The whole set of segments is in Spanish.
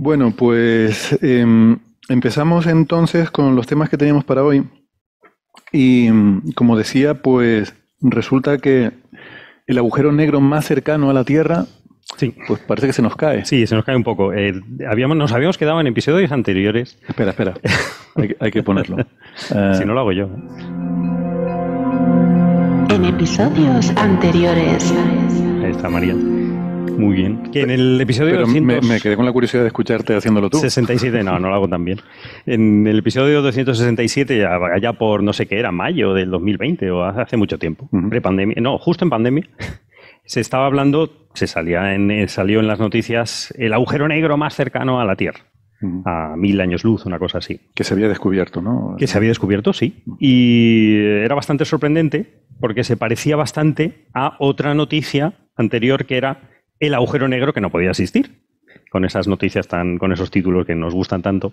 Bueno, pues empezamos entonces con los temas que teníamos para hoy. Y como decía, pues resulta que el agujero negro más cercano a la Tierra, Sí, pues parece que se nos cae. sí, se nos cae un poco. Nos habíamos quedado en episodios anteriores. Espera, espera. Hay que ponerlo. Si no lo hago yo. En episodios anteriores. Ahí está María. Muy bien. Que en el episodio Pero 267... me quedé con la curiosidad de escucharte haciéndolo tú. No lo hago tan bien. En el episodio 267, allá por no sé qué era, mayo del 2020 o hace mucho tiempo, prepandemia, no, justo en pandemia, se estaba hablando, salió en las noticias el agujero negro más cercano a la Tierra. A 1000 años luz, una cosa así. Que se había descubierto, ¿no? Que se había descubierto, sí. Y era bastante sorprendente porque se parecía bastante a otra noticia anterior que era el agujero negro que no podía existir. Con esas noticias con esos títulos que nos gustan tanto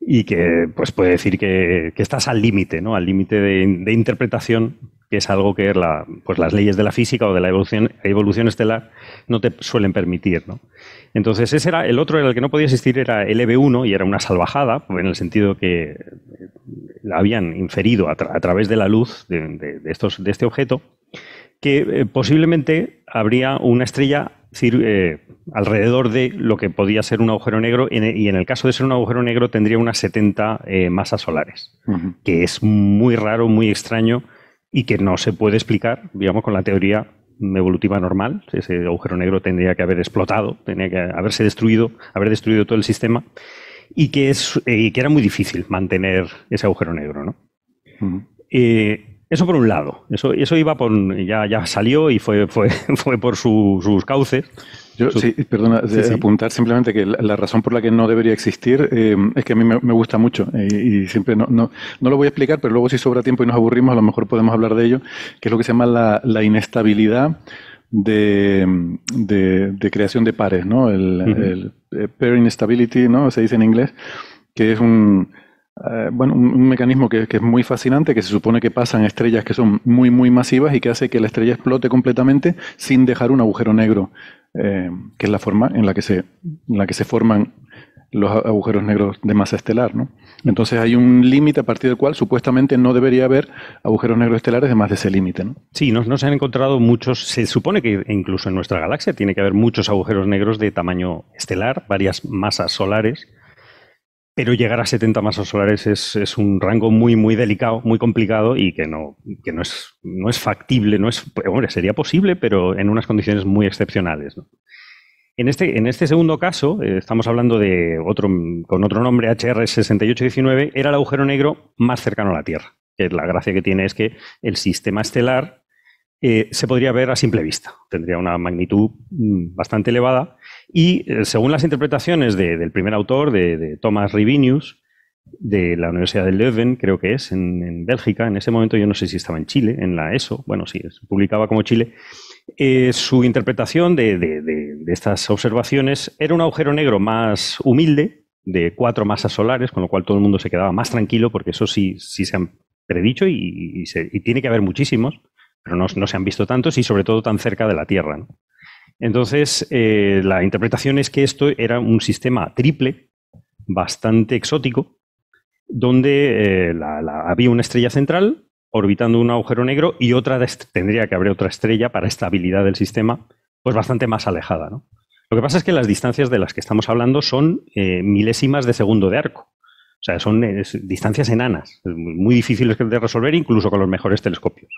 y que pues puede decir que estás al límite, ¿no? Al límite de interpretación, que es algo que pues las leyes de la física o de la evolución estelar no te suelen permitir, ¿no? Entonces el otro el que no podía existir era el EB1 y era una salvajada, en el sentido que la habían inferido a través de la luz de este objeto, que posiblemente habría una estrella alrededor de lo que podía ser un agujero negro, y en el caso de ser un agujero negro tendría unas 70 masas solares, que es muy raro, muy extraño y que no se puede explicar, digamos, con la teoría evolutiva normal. Ese agujero negro tendría que haber explotado, tendría que haber destruido todo el sistema, y que era muy difícil mantener ese agujero negro, ¿no? Eso por un lado. Eso iba ya salió y fue por sus cauces. Sí, perdona, apuntar simplemente que la razón por la que no debería existir es que a mí me gusta mucho y siempre no lo voy a explicar, pero luego si sobra tiempo y nos aburrimos, a lo mejor podemos hablar de ello, que es lo que se llama la inestabilidad de creación de pares, ¿no? El pair instability, ¿no? Se dice en inglés, que es un mecanismo que es muy fascinante, que se supone que pasan estrellas que son muy, muy masivas y que hace que la estrella explote completamente sin dejar un agujero negro, que es la forma en la que se forman los agujeros negros de masa estelar, ¿no? Entonces hay un límite a partir del cual supuestamente no debería haber agujeros negros estelares de más de ese límite, ¿no? Sí, no se han encontrado muchos. Se supone que incluso en nuestra galaxia tiene que haber muchos agujeros negros de tamaño estelar, varias masas solares. Pero llegar a 70 masas solares es un rango muy, muy delicado, muy complicado, y que no es factible. Hombre, sería posible, pero en unas condiciones muy excepcionales, ¿no? En este segundo caso, estamos hablando con otro nombre, HR 6819, era el agujero negro más cercano a la Tierra. Que la gracia que tiene es que el sistema estelar se podría ver a simple vista. Tendría una magnitud bastante elevada. Y según las interpretaciones del primer autor, de Thomas Rivinius, de la Universidad de Leuven, creo que es, en Bélgica, en ese momento yo no sé si estaba en Chile, en la ESO, bueno, sí, se publicaba como Chile, su interpretación de estas observaciones era un agujero negro más humilde, de 4 masas solares, con lo cual todo el mundo se quedaba más tranquilo, porque eso sí se han predicho y tiene que haber muchísimos, pero no se han visto tantos y sobre todo tan cerca de la Tierra, ¿no? Entonces, la interpretación es que esto era un sistema triple, bastante exótico, donde había una estrella central orbitando un agujero negro y tendría que haber otra estrella para estabilidad del sistema, pues bastante más alejada, ¿no? Lo que pasa es que las distancias de las que estamos hablando son milésimas de segundo de arco. O sea, son distancias enanas, muy difíciles de resolver incluso con los mejores telescopios.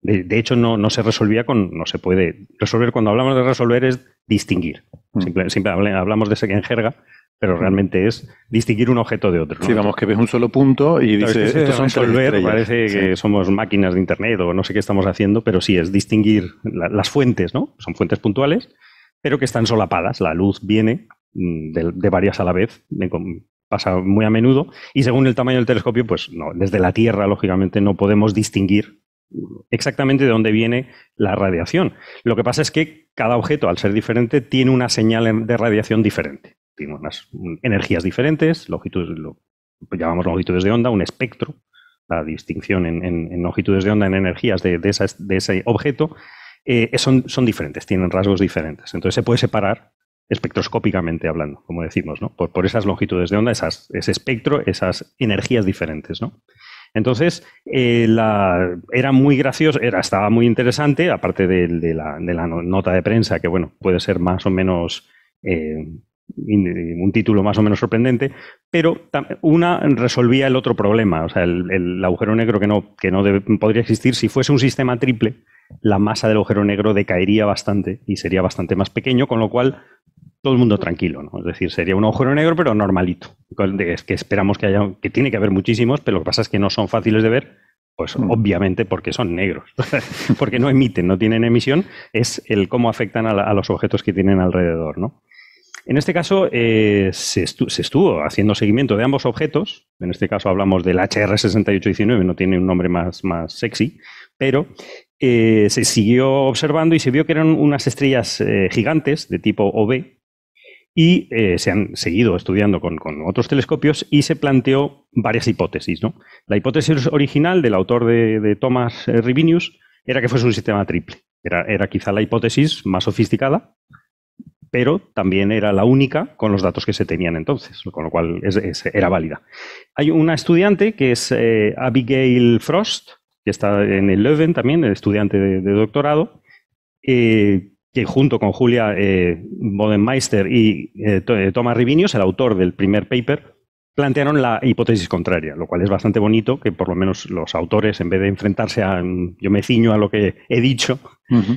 De hecho, no se resolvía no se puede resolver. Cuando hablamos de resolver es distinguir. Siempre hablamos de en jerga, pero realmente es distinguir un objeto de otro, ¿no? Sí, vamos, que ves un solo punto y dices, estos son resolver, parece que somos máquinas de internet o no sé qué estamos haciendo, pero sí, es distinguir las fuentes, ¿no? Son fuentes puntuales, pero que están solapadas. La luz viene de varias a la vez, pasa muy a menudo, y según el tamaño del telescopio, pues no, desde la Tierra, lógicamente, no podemos distinguir exactamente de dónde viene la radiación. Lo que pasa es que cada objeto, al ser diferente, tiene una señal de radiación diferente. Tiene unas energías diferentes, lo llamamos longitudes de onda, un espectro, la distinción en longitudes de onda, en energías de ese objeto, son diferentes, tienen rasgos diferentes. Entonces se puede separar espectroscópicamente hablando, como decimos, ¿no? Por esas longitudes de onda, ese espectro, esas energías diferentes, ¿no? Entonces, era muy gracioso, estaba muy interesante, aparte de la nota de prensa, que bueno, puede ser más o menos un título más o menos sorprendente, pero una resolvía el otro problema, o sea, el agujero negro que no podría existir. Si fuese un sistema triple, la masa del agujero negro decaería bastante y sería bastante más pequeño, con lo cual todo el mundo tranquilo, ¿no? Es decir, sería un agujero negro, pero normalito, que esperamos que haya, que tiene que haber muchísimos, pero lo que pasa es que no son fáciles de ver, pues obviamente porque son negros, porque no emiten, no tienen emisión, es el cómo afectan a los objetos que tienen alrededor, ¿no? En este caso, se estuvo haciendo seguimiento de ambos objetos. En este caso hablamos del HR6819, no tiene un nombre más sexy, pero se siguió observando y se vio que eran unas estrellas gigantes de tipo OB, y se han seguido estudiando con otros telescopios y se planteó varias hipótesis, ¿no? La hipótesis original del autor de Thomas Rivinius era que fuese un sistema triple. Era quizá la hipótesis más sofisticada, pero también era la única con los datos que se tenían entonces, con lo cual era válida. Hay una estudiante que es Abigail Frost, que está en el Leuven también, estudiante de doctorado, que junto con Julia Bodenmeister y Thomas Rivinius, el autor del primer paper, plantearon la hipótesis contraria, lo cual es bastante bonito, que por lo menos los autores, en vez de enfrentarse a yo me ciño a lo que he dicho,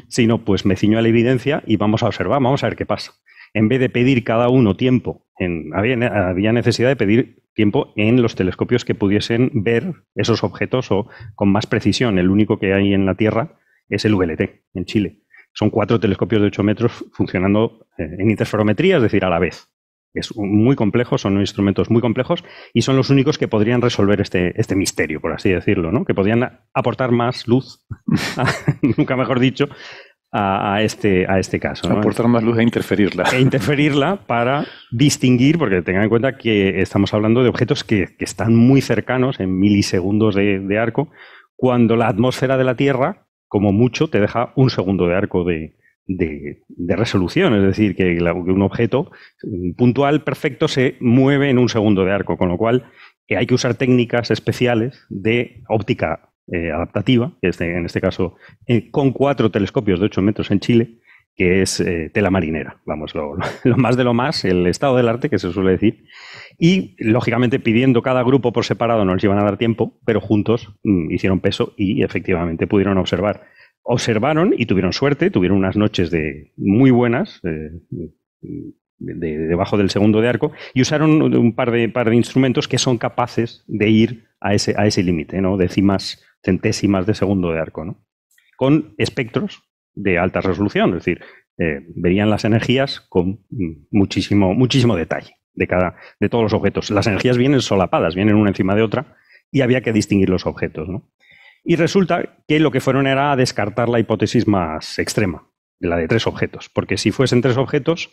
sino pues me ciño a la evidencia y vamos a observar, vamos a ver qué pasa. En vez de pedir cada uno tiempo, había necesidad de pedir tiempo en los telescopios que pudiesen ver esos objetos o con más precisión. El único que hay en la Tierra es el VLT, en Chile. Son 4 telescopios de 8 metros funcionando en interferometría, es decir, a la vez. Es muy complejo, son instrumentos muy complejos y son los únicos que podrían resolver este misterio, por así decirlo, ¿no? Que podrían aportar más luz, nunca mejor dicho, a este caso, ¿no? Aportar más luz e interferirla. E interferirla para distinguir, porque tengan en cuenta que estamos hablando de objetos que están muy cercanos, en milisegundos de arco, cuando la atmósfera de la Tierra, como mucho, te deja un segundo de arco de resolución. Es decir, que un objeto puntual perfecto se mueve en un segundo de arco, con lo cual hay que usar técnicas especiales de óptica adaptativa, que en este caso con 4 telescopios de 8 metros en Chile, que es tela marinera. Vamos, lo más de lo más, el estado del arte, que se suele decir. Y, lógicamente, pidiendo cada grupo por separado no les iban a dar tiempo, pero juntos hicieron peso y efectivamente pudieron observar. Observaron y tuvieron suerte, tuvieron unas noches muy buenas debajo del segundo de arco y usaron un par de instrumentos que son capaces de ir a ese límite, ¿no? Décimas, centésimas de segundo de arco, ¿no? Con espectros de alta resolución, es decir, verían las energías con muchísimo detalle de todos los objetos. Las energías vienen solapadas, vienen una encima de otra y había que distinguir los objetos, ¿no? Y resulta que lo que fueron era a descartar la hipótesis más extrema, la de 3 objetos, porque si fuesen 3 objetos,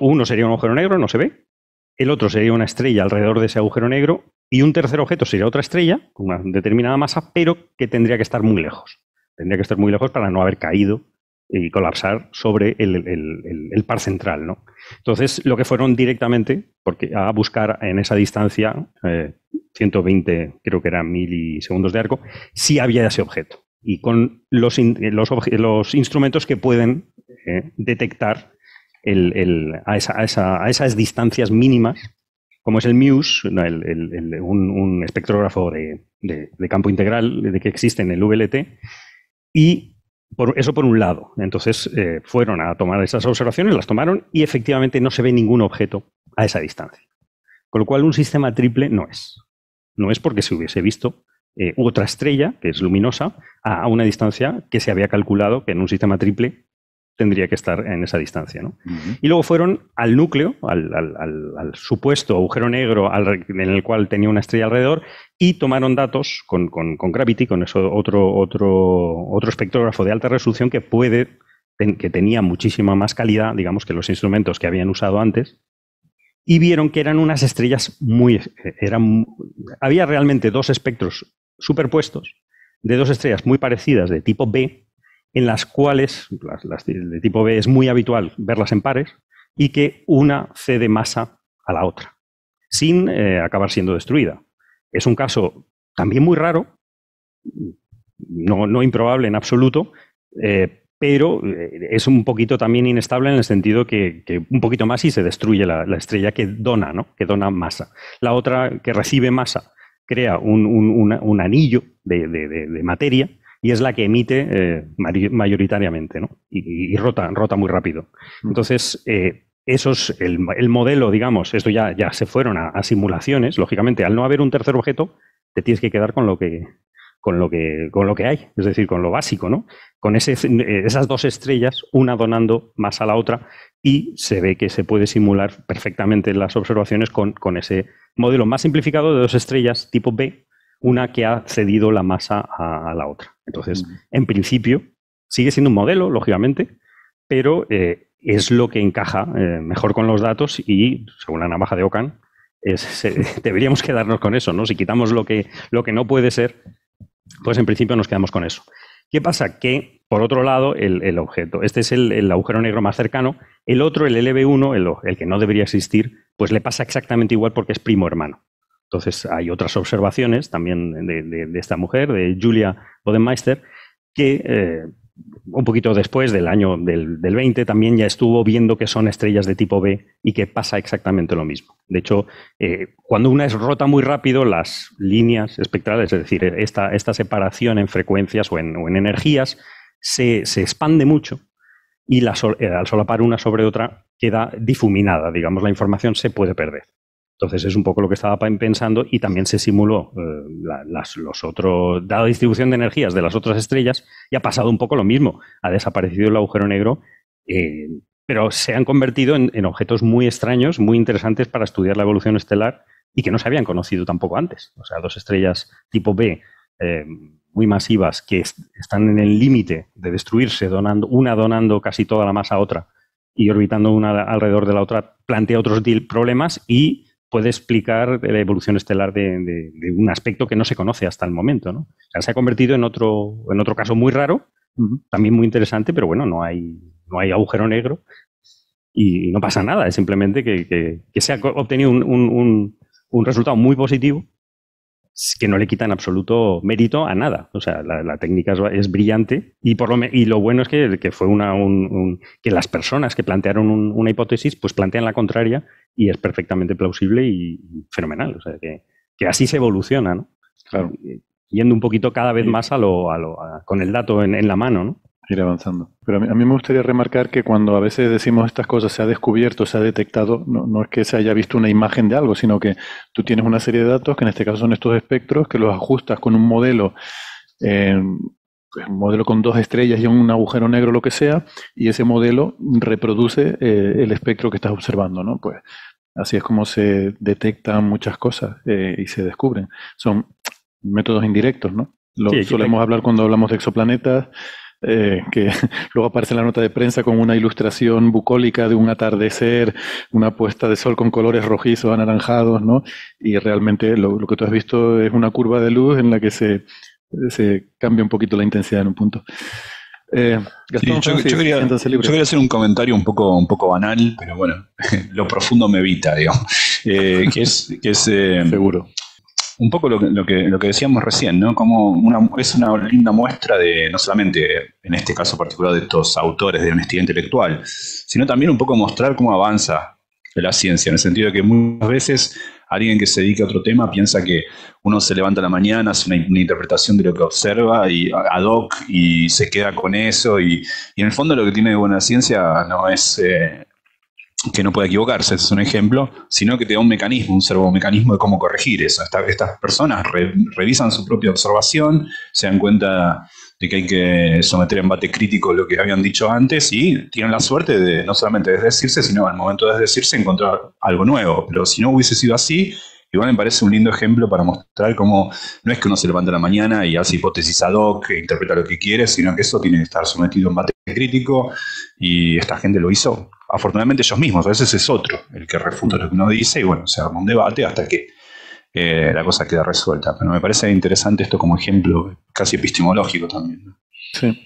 uno sería un agujero negro, no se ve, el otro sería una estrella alrededor de ese agujero negro y un tercer objeto sería otra estrella con una determinada masa, pero que tendría que estar muy lejos. Tendría que estar muy lejos para no haber caído y colapsar sobre el par central, ¿no? Entonces, lo que fueron directamente a buscar en esa distancia, 120, creo que eran milisegundos de arco, si había ese objeto. Y con los instrumentos que pueden detectar a esas distancias mínimas, como es el MUSE, un espectrógrafo de campo integral que existe en el VLT, y eso por un lado. Entonces fueron a tomar esas observaciones, las tomaron y efectivamente no se ve ningún objeto a esa distancia. Con lo cual un sistema triple no es. No es porque se hubiese visto otra estrella, que es luminosa, a una distancia que se había calculado que en un sistema triple tendría que estar en esa distancia, ¿no? Y luego fueron al núcleo, al supuesto agujero negro en el cual tenía una estrella alrededor, y tomaron datos con Gravity, con eso otro espectrógrafo de alta resolución que tenía muchísima más calidad, digamos, que los instrumentos que habían usado antes, y vieron que eran unas estrellas había realmente 2 espectros superpuestos de 2 estrellas muy parecidas de tipo B, en las cuales las de tipo B es muy habitual verlas en pares, y que una cede masa a la otra, sin acabar siendo destruida. Es un caso también muy raro, no improbable en absoluto, pero es un poquito también inestable en el sentido que un poquito más y se destruye la estrella que dona, ¿no? Que dona masa. La otra, que recibe masa, crea un anillo de materia y es la que emite mayoritariamente, ¿no? Y rota muy rápido. Entonces, eso es el modelo, digamos. Esto ya se fueron a simulaciones. Lógicamente, al no haber un tercer objeto, te tienes que quedar con lo que hay, es decir, con lo básico, ¿no? Con esas dos estrellas, una donando más a la otra, y se ve que se puede simular perfectamente las observaciones con ese modelo más simplificado de dos estrellas tipo B, una que ha cedido la masa a la otra. Entonces, en principio, sigue siendo un modelo, lógicamente, pero es lo que encaja mejor con los datos y, según la navaja de Ockham, deberíamos quedarnos con eso, ¿no? Si quitamos lo que no puede ser, pues en principio nos quedamos con eso. ¿Qué pasa? Que, por otro lado, el objeto, este es el agujero negro más cercano, el otro, el LB1, el que no debería existir, pues le pasa exactamente igual porque es primo hermano. Entonces, hay otras observaciones también de esta mujer, de Julia Bodenmeister, que un poquito después del año del 20 también ya estuvo viendo que son estrellas de tipo B y que pasa exactamente lo mismo. De hecho, cuando una es rota muy rápido, las líneas espectrales, es decir, esta separación en frecuencias o en energías, se expande mucho y al solapar una sobre otra queda difuminada, digamos, la información se puede perder. Entonces es un poco lo que estaba pensando y también se simuló dada la distribución de energías de las otras estrellas y ha pasado un poco lo mismo. Ha desaparecido el agujero negro, pero se han convertido en objetos muy extraños, muy interesantes para estudiar la evolución estelar y que no se habían conocido tampoco antes. O sea, dos estrellas tipo B muy masivas que están en el límite de destruirse, donando casi toda la masa a otra y orbitando una alrededor de la otra, plantea otros problemas y puede explicar la evolución estelar de un aspecto que no se conoce hasta el momento, ¿no? O sea, se ha convertido en otro caso muy raro, también muy interesante, pero bueno, no hay agujero negro y no pasa nada. Es simplemente que se ha obtenido un resultado muy positivo que no le quita en absoluto mérito a nada. O sea, la técnica es brillante y lo bueno es que fue que las personas que plantearon una hipótesis pues plantean la contraria y es perfectamente plausible y fenomenal. O sea, que así se evoluciona, ¿no? Claro. Yendo un poquito cada vez más con el dato en la mano, ¿no? Ir avanzando. Pero a mí me gustaría remarcar que cuando a veces decimos estas cosas, se ha descubierto, se ha detectado, no es que se haya visto una imagen de algo, sino que tú tienes una serie de datos, que en este caso son estos espectros, que los ajustas con un modelo, un modelo con dos estrellas y un agujero negro, lo que sea, y ese modelo reproduce el espectro que estás observando, ¿no? Pues así es como se detectan muchas cosas y se descubren. Son métodos indirectos, ¿no? Solemos hablar cuando hablamos de exoplanetas, que luego aparece en la nota de prensa con una ilustración bucólica de un atardecer, una puesta de sol con colores rojizos, anaranjados, ¿no? Y realmente lo que tú has visto es una curva de luz en la que se cambia un poquito la intensidad en un punto. Gastón, yo quería hacer un comentario un poco banal, pero bueno, lo profundo me evita, digamos. Que es seguro. Un poco lo que decíamos recién, ¿no? Como es una linda muestra de, no solamente en este caso particular de estos autores de honestidad intelectual, sino también un poco mostrar cómo avanza la ciencia, en el sentido de que muchas veces alguien que se dedica a otro tema piensa que uno se levanta a la mañana, hace una interpretación de lo que observa y ad hoc y se queda con eso y en el fondo lo que tiene de buena ciencia no es que no puede equivocarse, ese es un ejemplo, sino que te da un mecanismo, un servomecanismo de cómo corregir eso. Estas personas revisan su propia observación, se dan cuenta de que hay que someter a embate crítico lo que habían dicho antes y tienen la suerte de no solamente desdecirse, sino al momento de desdecirse encontrar algo nuevo. Pero si no hubiese sido así, igual me parece un lindo ejemplo para mostrar cómo no es que uno se levanta a la mañana y hace hipótesis ad hoc, e interpreta lo que quiere, sino que eso tiene que estar sometido a embate crítico y esta gente lo hizo. Afortunadamente ellos mismos, a veces es otro el que refuta lo que uno dice y bueno, se arma un debate hasta que la cosa queda resuelta. Pero me parece interesante esto como ejemplo casi epistemológico también, ¿no? Sí,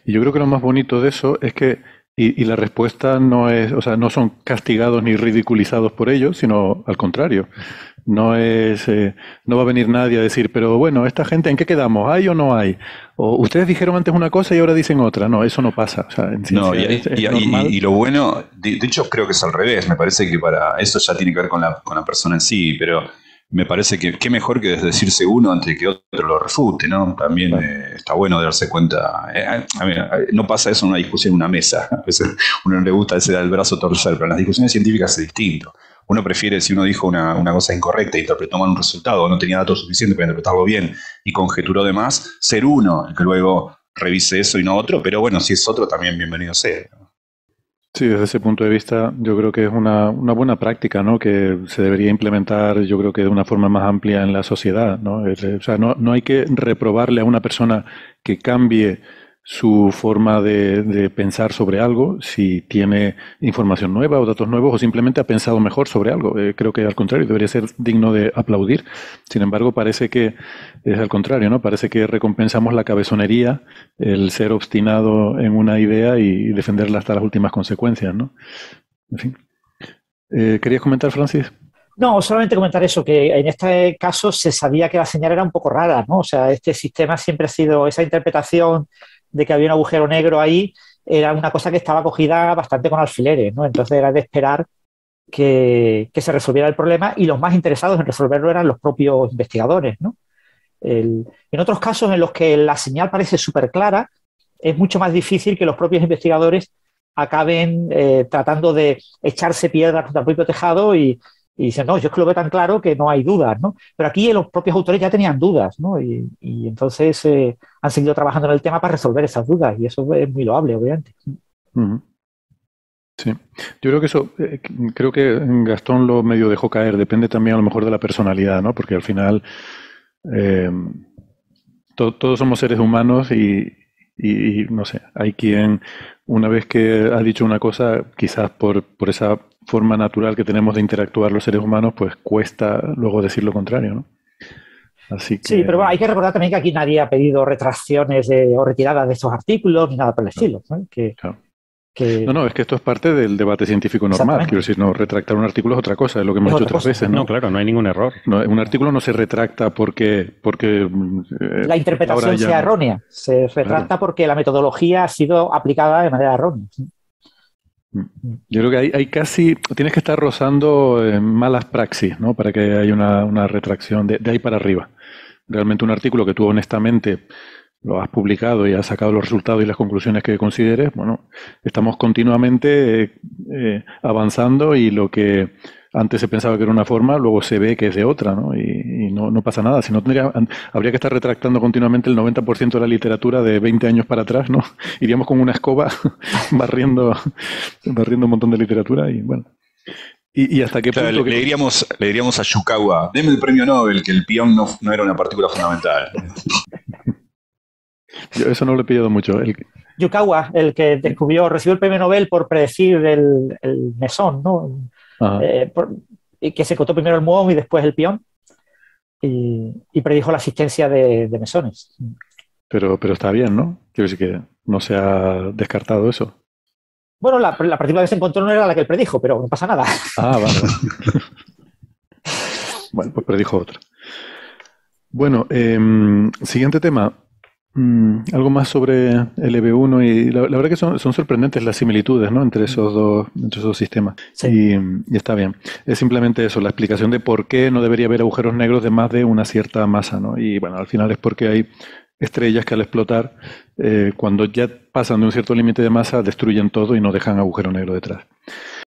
y yo creo que lo más bonito de eso es que Y la respuesta no es, o sea, no son castigados ni ridiculizados por ello, sino al contrario. No es, no va a venir nadie a decir, pero bueno, esta gente, ¿en qué quedamos? ¿Hay o no hay? O ustedes dijeron antes una cosa y ahora dicen otra. No, eso no pasa. O sea, en No, ciencia es normal. y lo bueno, de hecho creo que es al revés, me parece que para eso ya tiene que ver con la persona en sí, pero me parece que qué mejor que decirse uno antes de que otro lo refute, ¿no? También Claro. está bueno darse cuenta. No pasa eso en una discusión en una mesa. A veces uno no le gusta ese dar el brazo torcer, pero en las discusiones científicas es distinto. Uno prefiere, si uno dijo una cosa incorrecta e interpretó mal un resultado, o no tenía datos suficientes para interpretarlo bien y conjeturó de más, ser uno el que luego revise eso y no otro, pero bueno, si es otro también bienvenido sea. Sí, desde ese punto de vista, yo creo que es una buena práctica, ¿no? Que se debería implementar, yo creo que de una forma más amplia en la sociedad, ¿no? O sea, no hay que reprobarle a una persona que cambie su forma de pensar sobre algo si tiene información nueva o datos nuevos o simplemente ha pensado mejor sobre algo. Creo que al contrario, debería ser digno de aplaudir. Sin embargo, parece que es al contrario, ¿no? Parece que recompensamos la cabezonería, el ser obstinado en una idea y defenderla hasta las últimas consecuencias, ¿no? En fin. ¿Querías comentar, Francis? No, solamente comentar eso, que en este caso se sabía que la señal era un poco rara, ¿no? O sea, este sistema siempre ha sido, esa interpretación de que había un agujero negro ahí, era una cosa que estaba cogida bastante con alfileres, ¿no? Entonces era de esperar que se resolviera el problema y los más interesados en resolverlo eran los propios investigadores, ¿no? En otros casos en los que la señal parece súper clara, es mucho más difícil que los propios investigadores acaben tratando de echarse piedras contra el propio tejado y dicen, no, yo es que lo veo tan claro que no hay dudas, ¿no? Pero aquí los propios autores ya tenían dudas, ¿no? Y entonces han seguido trabajando en el tema para resolver esas dudas y eso es muy loable, obviamente. Ujú. Sí, yo creo que eso, creo que Gastón lo medio dejó caer, depende también a lo mejor de la personalidad, ¿no? Porque al final eh, todos somos seres humanos y no sé, hay quien una vez que ha dicho una cosa, quizás por esa forma natural que tenemos de interactuar los seres humanos, pues cuesta luego decir lo contrario, ¿no? Así Sí, que, pero bueno, hay que recordar también que aquí nadie ha pedido retracciones o retiradas de estos artículos ni nada por el estilo, ¿no? claro. No, es que esto es parte del debate científico normal. Exactamente. Quiero decir, no, retractar un artículo es otra cosa, es lo que hemos Es hecho otra otras cosa. veces, ¿no? No, claro, no hay ningún error. No, un artículo no se retracta porque La interpretación ahora ya sea no. errónea, se retracta porque la metodología ha sido aplicada de manera errónea. Yo creo que hay casi, tienes que estar rozando malas praxis, ¿no? Para que haya una retracción de ahí para arriba. Realmente un artículo que tú honestamente lo has publicado y has sacado los resultados y las conclusiones que consideres, bueno, estamos continuamente avanzando y lo que antes se pensaba que era una forma, luego se ve que es de otra, ¿no? Y no pasa nada. Si no habría que estar retractando continuamente el 90% de la literatura de 20 años para atrás, ¿no? Iríamos con una escoba barriendo un montón de literatura y bueno. ¿Y hasta qué Claro, punto? le diríamos a Yukawa, deme el premio Nobel, que el peón no era una partícula fundamental. Yo eso no lo he pillado mucho. Yukawa, el que recibió el premio Nobel por predecir el mesón, ¿no? Y que se encontró primero el muón y después el peón y predijo la existencia de mesones. Pero está bien, ¿no? Quiero decir que no se ha descartado eso. Bueno, la partícula que se encontró no era la que él predijo, pero no pasa nada. Ah, vale. Bueno, pues predijo otra. Bueno, siguiente tema. Algo más sobre LB1 y la verdad que son sorprendentes las similitudes, ¿no? Entre esos dos sistemas. Sí. Y está bien. Es simplemente eso, la explicación de por qué no debería haber agujeros negros de más de una cierta masa, ¿no? Y bueno, al final es porque hay estrellas que al explotar, cuando ya pasan de un cierto límite de masa, destruyen todo y no dejan agujero negro detrás.